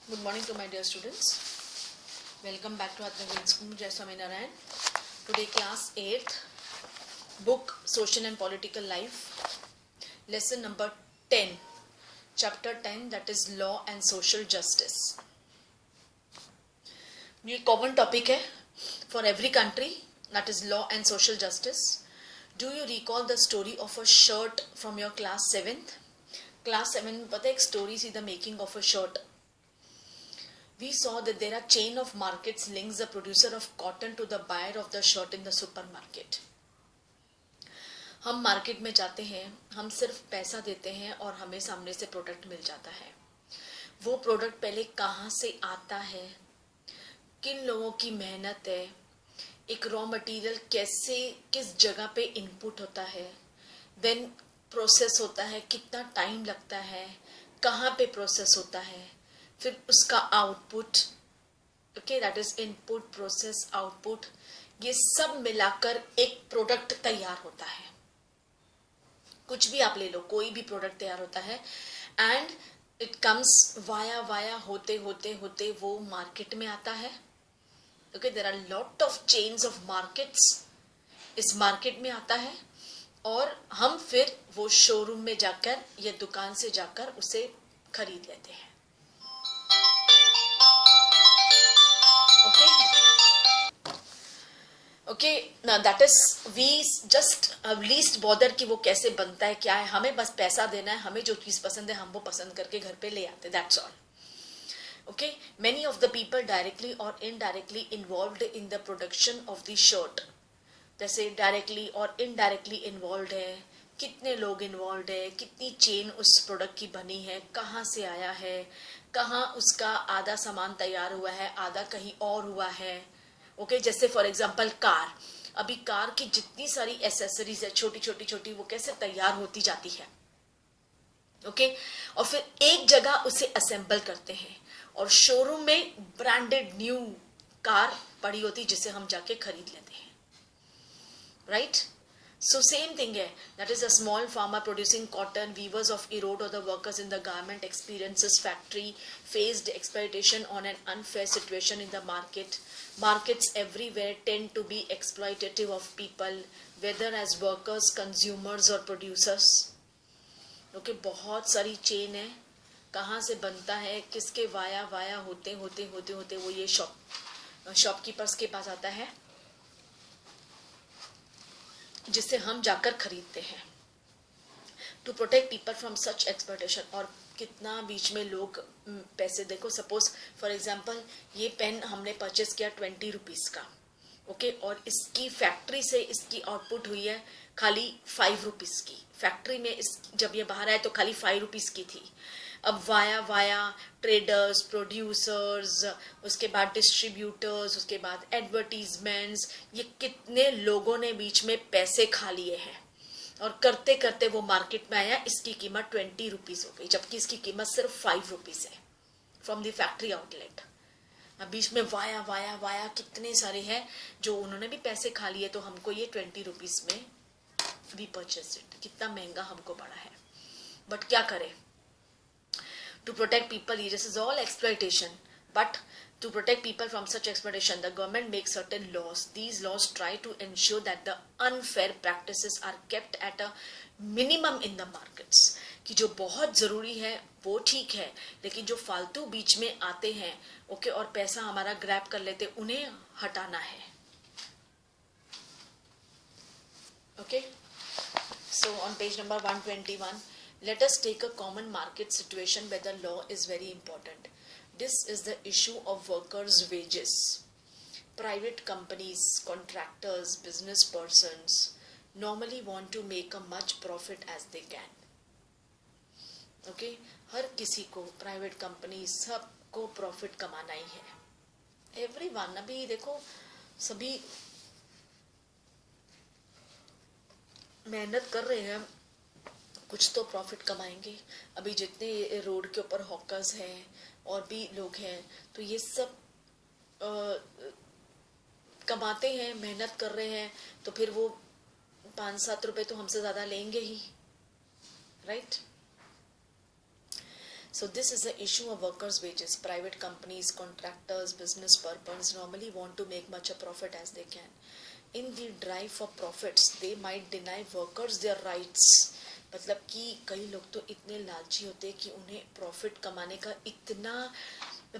Good morning to my dear students. Welcome back to Atmagyan School, Jai Swaminarayan. Today class 8th, book Social and Political Life, lesson number 10, chapter 10, that is Law and Social Justice. ये common topic है for every country, that is law and social justice. Do you recall the story of a shirt from your class 7th? Class 7 में पता है एक story थी, the making of a shirt. We saw that there are chain of markets links the producer of cotton to the buyer of the shirt in the supermarket. हम market में जाते हैं, हम सिर्फ पैसा देते हैं और हमें सामने से प्रोडक्ट मिल जाता है. वो प्रोडक्ट पहले कहाँ से आता है, किन लोगों की मेहनत है, एक रॉ मटेरियल कैसे किस जगह पे इनपुट होता है, देन प्रोसेस होता है, कितना टाइम लगता है, कहाँ पे प्रोसेस होता है, फिर उसका output, okay, that is input process output, ये सब मिलाकर एक प्रोडक्ट तैयार होता है. कुछ भी आप ले लो, कोई भी प्रोडक्ट तैयार होता है एंड इट कम्स वाया होते होते होते वो मार्केट में आता है. Okay, there are lot of chains of markets, इस मार्केट में आता है और हम फिर वो शोरूम में जाकर या दुकान से जाकर उसे खरीद लेते हैं. Okay, that is we just least bother कि वो कैसे बनता है, क्या है, हमें बस पैसा देना है, हमें जो चीज पसंद है हम वो पसंद करके घर पे ले आते, that's all. Okay, many of the people directly और indirectly involved in the production of the shirt. जैसे डायरेक्टली और इनडायरेक्टली इन्वॉल्व है, कितने लोग इन्वॉल्व है, कितनी चेन उस प्रोडक्ट की बनी है, कहाँ से आया है, कहाँ उसका आधा सामान तैयार हुआ है, आधा कहीं और हुआ है. ओके, जैसे फॉर एग्जांपल कार, अभी कार की जितनी सारी एसेसरीज है छोटी छोटी वो कैसे तैयार होती जाती है. ओके, और फिर एक जगह उसे असेंबल करते हैं और शोरूम में ब्रांडेड न्यू कार पड़ी होती जिसे हम जाके खरीद लेते हैं. राइट, so same thing है, that is a small farmer producing cotton, weavers of erode or the workers in the garment experiences factory faced exploitation on an unfair situation in the market. Markets everywhere tend to be exploitative of people, whether as workers, consumers or producers. Okay, बहुत सारी chain है, कहाँ से बनता है, किसके via होते होते वो ये शॉपकीपर्स के पास आता है जिससे हम जाकर खरीदते हैं. To protect people from such exploitation, और कितना बीच में लोग पैसे, देखो सपोज फॉर एग्जांपल ये पेन हमने परचेस किया 20 रुपीज़ का, ओके, और इसकी फैक्ट्री से इसकी आउटपुट हुई है खाली 5 रुपीज़ की. फैक्ट्री में इस जब ये बाहर आए तो खाली 5 रुपीज़ की थी. अब वाया ट्रेडर्स, प्रोड्यूसर्स, उसके बाद डिस्ट्रीब्यूटर्स, उसके बाद एडवर्टीजमेंट्स, ये कितने लोगों ने बीच में पैसे खा लिए हैं और करते करते वो मार्केट में आया, इसकी कीमत 20 रुपीज़ हो गई जबकि इसकी कीमत सिर्फ 5 रुपीज़ है फ्रॉम द फैक्ट्री आउटलेट. अब बीच में वाया कितने सारे हैं जो उन्होंने भी पैसे खा लिए, तो हमको ये 20 रुपीज़ में वी परचेज इट. कितना महंगा हमको पड़ा है, बट क्या करें. To protect people, this is all exploitation, but to protect people from such exploitation, the government makes certain laws. These laws try to ensure that the unfair practices are kept at a minimum in the markets. कि जो बहुत ज़रूरी है वो ठीक है, लेकिन जो फालतू बीच में आते हैं, ओके, और पैसा हमारा ग्रैब कर लेते, उन्हें हटाना है. Okay, so on page number 121, let us take a common market situation where the law is very important. This is the issue of workers' wages. Private companies, contractors, business persons normally want to make a much profit as they can. Okay, हर किसी को, private company सबको profit कमाना ही है. Everyone, अभी देखो सभी मेहनत कर रहे हैं, कुछ तो प्रॉफिट कमाएंगे. अभी जितने रोड के ऊपर हॉकर्स हैं और भी लोग हैं, तो ये सब कमाते हैं, मेहनत कर रहे हैं, तो फिर वो 5-7 रुपए तो हमसे ज़्यादा लेंगे ही. Right, So this is the issue of workers' wages. Private companies, contractors, business purposes normally want to make much a profit as they can. In the drive for profits, they might deny workers their rights. मतलब कि कई लोग तो इतने लालची होते हैं कि उन्हें प्रॉफिट कमाने का इतना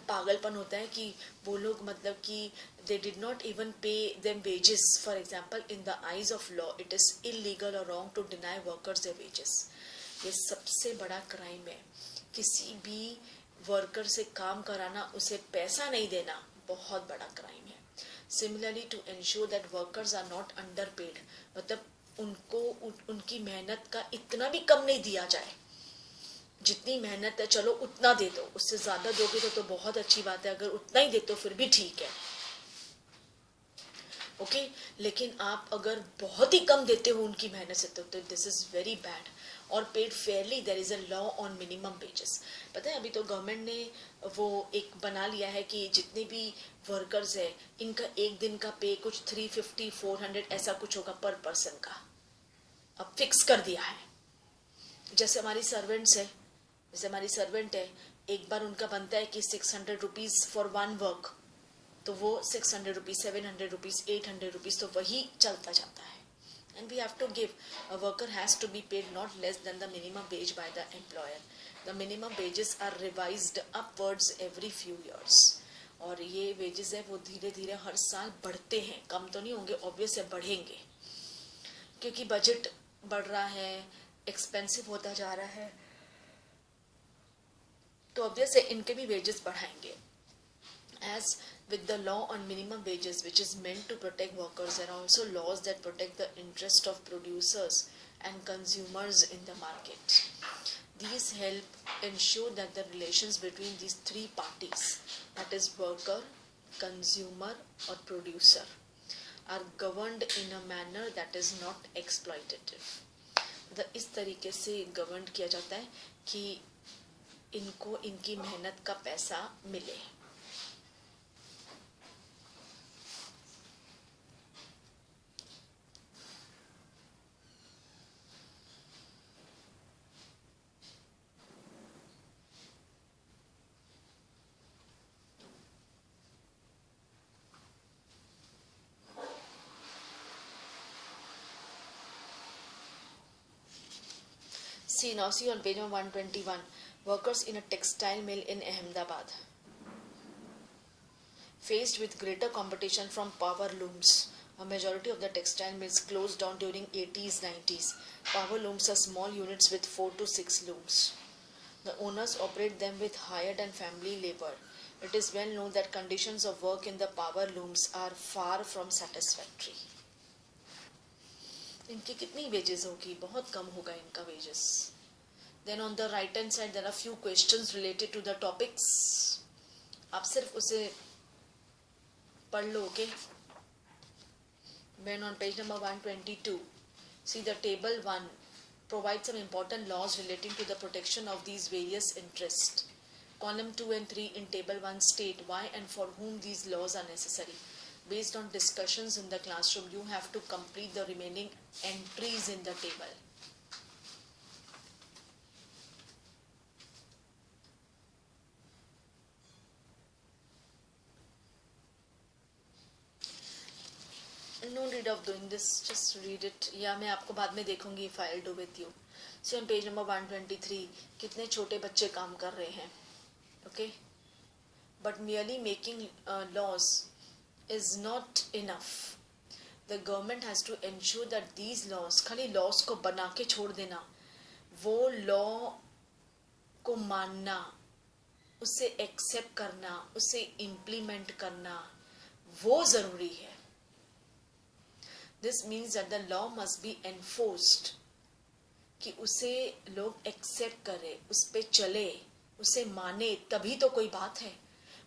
पागलपन होता है कि वो लोग मतलब कि they did not even pay them wages. For example, in the eyes of law, it is illegal or wrong to deny workers their wages. ये सबसे बड़ा क्राइम है. किसी भी वर्कर से काम कराना, उसे पैसा नहीं देना, बहुत बड़ा क्राइम है. Similarly to ensure that workers are not underpaid, मतलब उनको उनकी मेहनत का इतना भी कम नहीं दिया जाए. जितनी मेहनत है चलो उतना दे दो, उससे ज्यादा दोगे तो बहुत अच्छी बात है, अगर उतना ही दे तो फिर भी ठीक है. ओके लेकिन आप अगर बहुत ही कम देते हो उनकी मेहनत से तो दिस इज वेरी बैड. और paid fairly, there is a law on minimum wages. पता है अभी तो गवर्नमेंट ने वो एक बना लिया है कि जितने भी वर्कर्स है इनका एक दिन का पे कुछ 350 400 ऐसा कुछ होगा पर पर्सन का, अब फिक्स कर दिया है. जैसे हमारी सर्वेंट्स है, जैसे हमारी सर्वेंट है, एक बार उनका बनता है कि 600 रुपीज फॉर वन वर्क, तो वो 600 रुपीज 700 रुपीज 800 रुपीज तो वही चलता जाता है. And we have to give, a worker has to be paid not less than the minimum wage by the employer. The minimum wages are revised upwards every few years. और ये wages है वो धीरे धीरे हर साल बढ़ते हैं, कम तो नहीं होंगे, ऑब्वियस है बढ़ेंगे, क्योंकि बजट बढ़ रहा है, एक्सपेंसिव होता जा रहा है, तो ऑब्वियस है इनके भी wages बढ़ाएंगे. As with the law on minimum wages, which is meant to protect workers, there are also laws that protect the interest of producers and consumers in the market. These help ensure that the relations between these three parties, that is worker, consumer or producer, are governed in a manner that is not exploitative. मतलब इस तरीके से govern किया जाता है कि इनको इनकी मेहनत का पैसा मिले. See now, see on page 121, workers in a textile mill in Ahmedabad faced with greater competition from power looms. A majority of the textile mills closed down during 80s, 90s. Power looms are small units with 4 to 6 looms. The owners operate them with hired and family labor. It is well known that conditions of work in the power looms are far from satisfactory. इनकी कितनी wages होगी, बहुत कम होगा इनका wages. Then on the right hand side there are few questions related to the topics. आप सिर्फ उसे पढ़ लो. Okay then on page number 122 see the table 1 provides some important laws relating to the protection of these various interests. Column 2 and 3 in table 1 state why and for whom these laws are necessary. Based on discussions in the classroom, you have to complete the remaining entries in the table. No need of doing this, just read it. या मैं आपको बाद में देखूंगी if I'll do with you. So on page number 123, कितने छोटे बच्चे काम कर रहे हैं. Okay, but merely making laws is not enough. The government has to ensure that these laws, खाली laws को बना के छोड़ देना, वो law को मानना, उसे accept करना, उसे implement करना, वो जरूरी है. This means that the law must be enforced, कि उसे लोग accept करे, उस पे चले, उसे माने, तभी तो कोई बात है.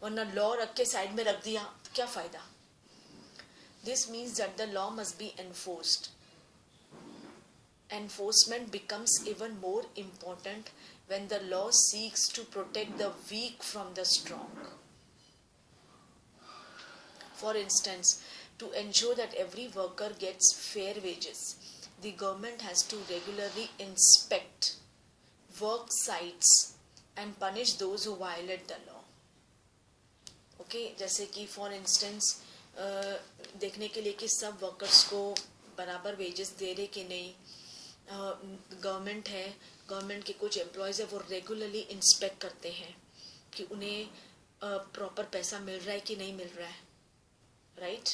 वरना लॉ रख के साइड में रख दिया तो क्या फायदा. This means that the law must be enforced. Enforcement becomes even more important when the law seeks to protect the weak from the strong. For instance, to ensure that every worker gets fair wages, the government has to regularly inspect work sites and punish those who violate the law. Okay जैसे कि for instance देखने के लिए कि सब workers को बराबर wages दे रहे कि नहीं. गवर्नमेंट है, गवर्नमेंट के कुछ एम्प्लॉयज़ है वो रेगुलरली इंस्पेक्ट करते हैं कि उन्हें प्रॉपर पैसा मिल रहा है कि नहीं मिल रहा है, राइट.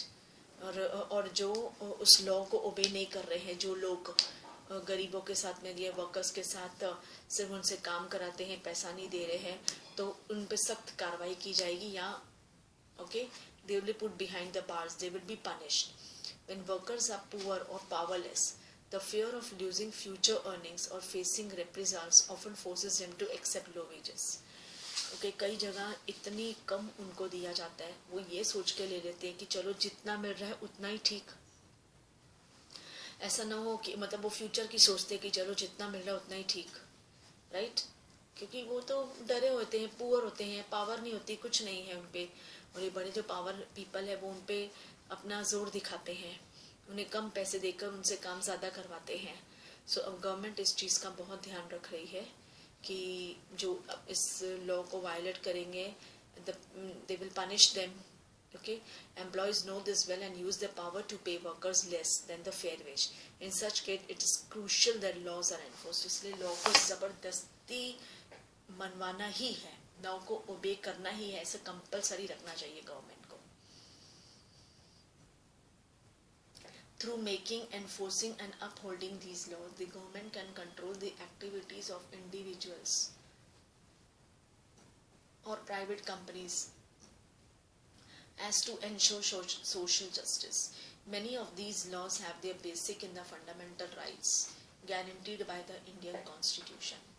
और जो उस लॉ को ओबे नहीं कर रहे हैं, जो लोग गरीबों के साथ में दिए वर्कर्स के साथ सिर्फ उनसे काम कराते हैं, पैसा नहीं दे रहे हैं, तो उन पे सख्त कार्रवाई की जाएगी. या okay they will be put behind the bars, they will be punished. When workers are poor or powerless, the fear of losing future earnings or facing reprisals often forces them to accept low wages. Okay कई जगह इतनी कम उनको दिया जाता है, वो ये सोच के ले लेते हैं कि चलो जितना मिल रहा है उतना ही ठीक. ऐसा ना हो कि मतलब वो फ्यूचर की सोचते हैं कि चलो जितना मिल रहा है उतना ही ठीक, राइट. क्योंकि वो तो डरे होते हैं, पुअर होते हैं, पावर नहीं होती, कुछ नहीं है उन पे. और ये बड़े जो पावर पीपल है वो उन पे अपना जोर दिखाते हैं, उन्हें कम पैसे देकर उनसे काम ज़्यादा करवाते हैं. सो अब गवर्नमेंट इस चीज़ का बहुत ध्यान रख रही है कि जो इस लॉ को वायलेट करेंगे they will punish them. Okay, employees know this well and use their power to pay workers less than the fair wage. In such case, it is crucial that laws are enforced. इसलिए law को ज़बरदस्ती मनवाना ही है, law को ओबे करना ही है, ऐसे compulsory रखना चाहिए गवर्नमेंट को. Through making, enforcing and upholding these laws, the government can control the activities of individuals or private companies as to ensure social justice. Many of these laws have their basic in the fundamental rights guaranteed by the Indian Constitution.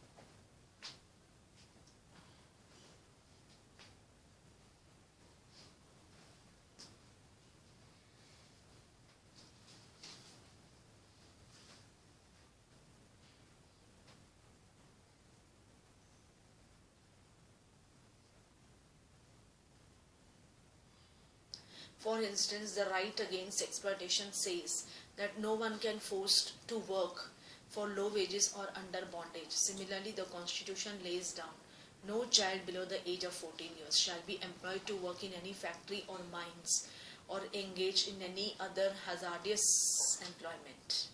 For instance, the right against exploitation says that no one can forced to work for low wages or under bondage. Similarly, the Constitution lays down no child below the age of 14 years shall be employed to work in any factory or mines or engage in any other hazardous employment.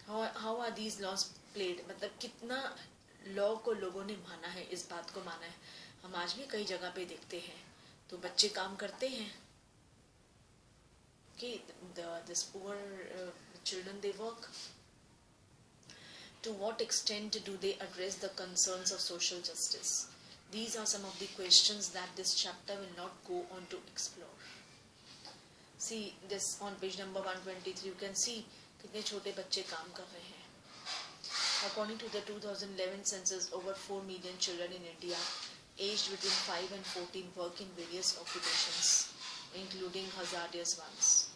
How are these laws played? मतलब कितना law को लोगों ने माना है, इस बात को माना है. हम आज भी कई जगह पे देखते हैं तो बच्चे काम करते हैं कि this poor children they work. To what extent do they address the concerns of social justice? These are some of the questions that this chapter will not go on to explore. See this on page number 123 you can see कितने छोटे बच्चे काम कर रहे हैं. According to the 2011 census, over 4 million children in India aged between 5 and 14 work in various occupations, including hazardous ones.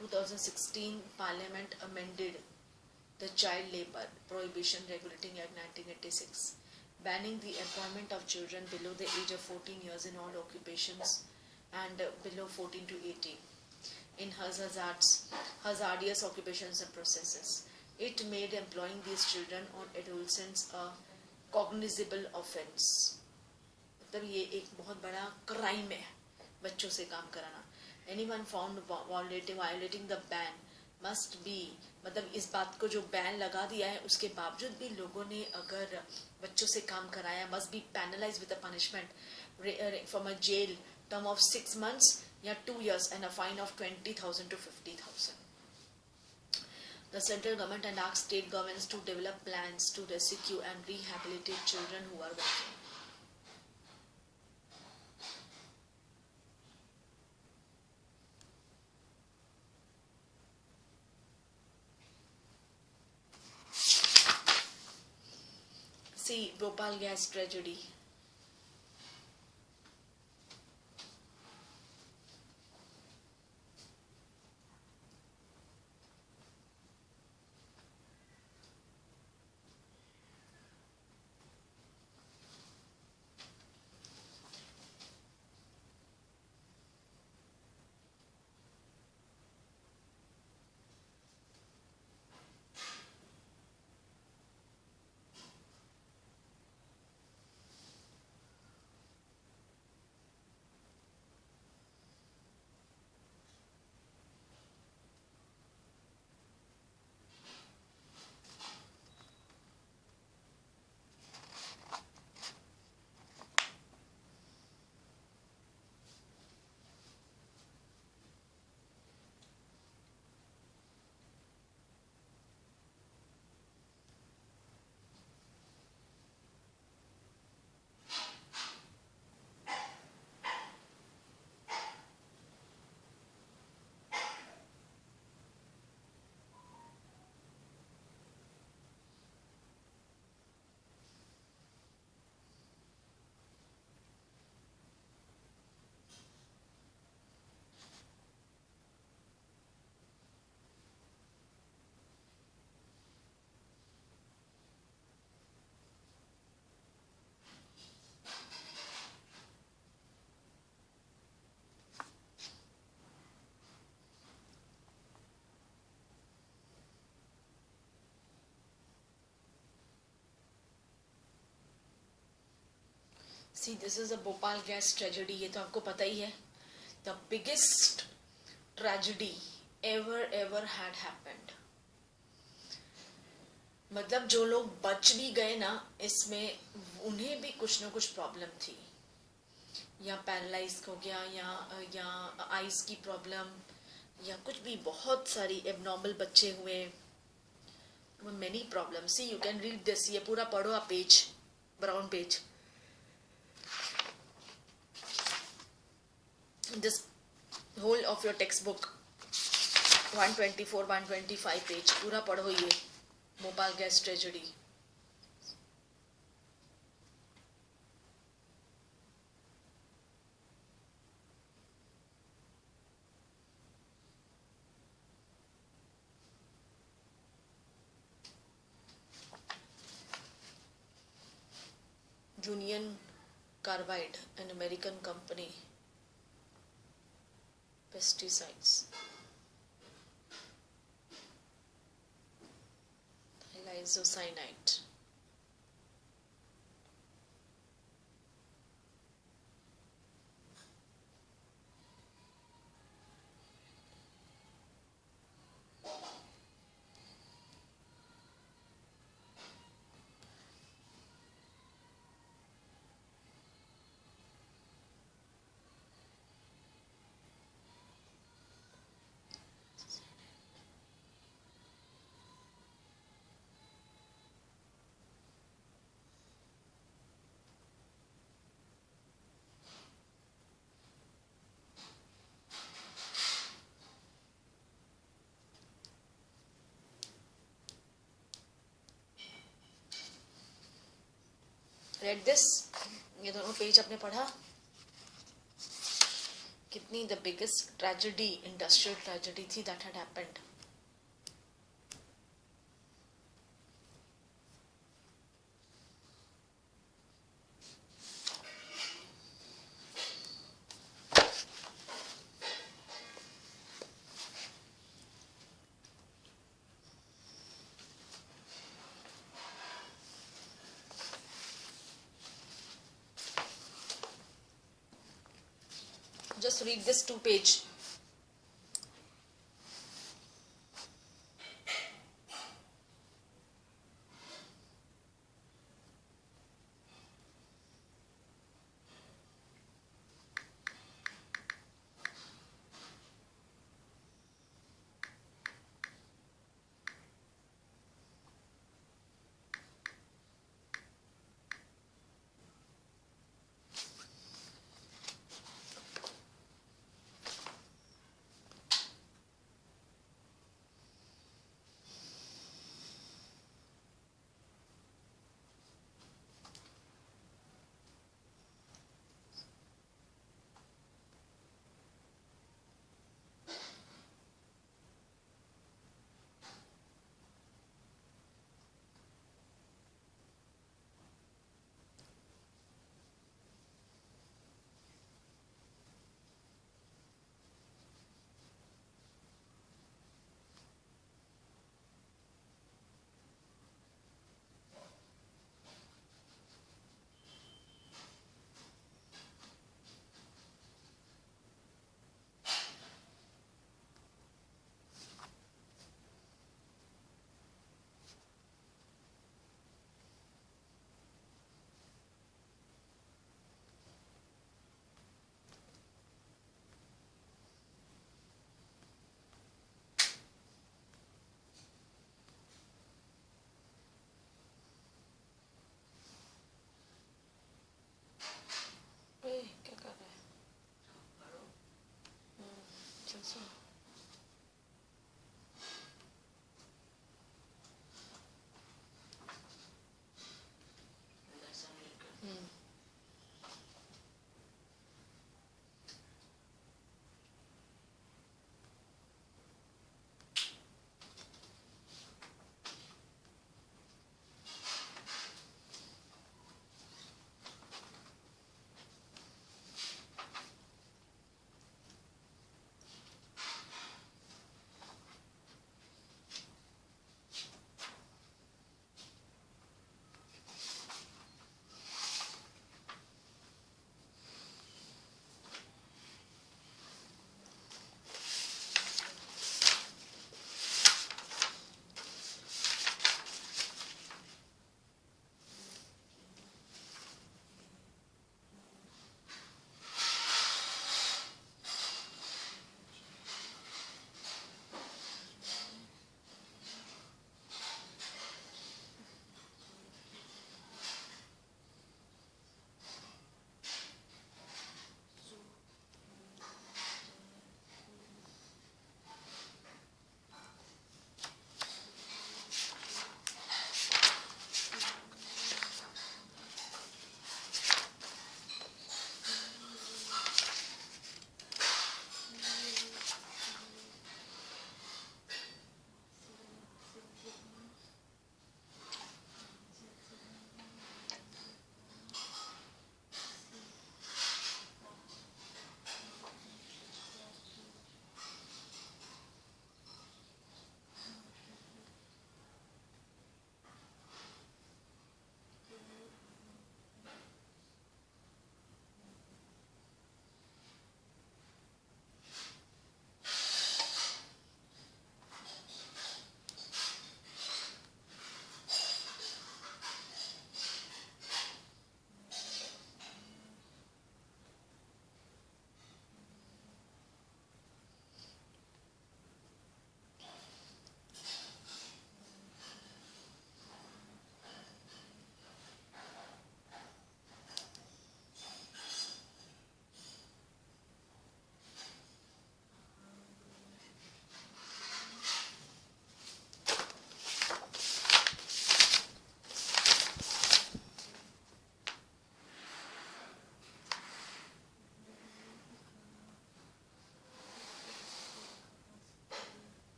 2016 Parliament amended the Child Labour Prohibition Regulating Act 1986, banning the employment of children below the age of 14 years in all occupations and below 14 to 18 in hazardous occupations and processes. It made employing these children or adolescents a cognizable offence. मतलब ये एक बहुत बड़ा crime है बच्चों से काम कराना. Anyone found violating the ban must be, मतलब इस बात को जो बैन लगा दिया है उसके बावजूद भी लोगों ने अगर बच्चों से काम कराया must be penalized with a punishment from a jail term of 6 months या 2 years and a fine of 20,000 to 50,000. The central government and asks state governments to develop plans to rescue and rehabilitate children who are working. See Bhopal gas tragedy. See this is a Bhopal gas tragedy, ये तो आपको पता ही है. The biggest tragedy ever had happened. मतलब जो लोग बच भी गए ना इसमें, उन्हें भी कुछ ना कुछ प्रॉब्लम थी, या पैरालाइज हो गया, या आइज की प्रॉब्लम, या कुछ भी. बहुत सारी एबनॉर्मल बच्चे हुए, many problem. See you can read this, ये पूरा पढ़ो आप, page, brown page, this whole of your textbook 124 125 page पूरा पढ़ो ये Bhopal gas tragedy. Union Carbide, an American company, pesticides, isocyanate. Read this, ये दोनों पेज आपने पढ़ा. कितनी the biggest tragedy, industrial tragedy थी that had happened. Just read this 2 page.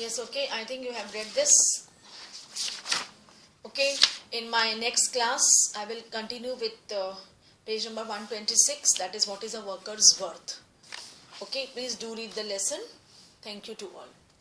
Yes, okay, I think you have read this. Okay, in my next class, I will continue with page number 126, that is what is a worker's worth. Okay, please do read the lesson. Thank you to all.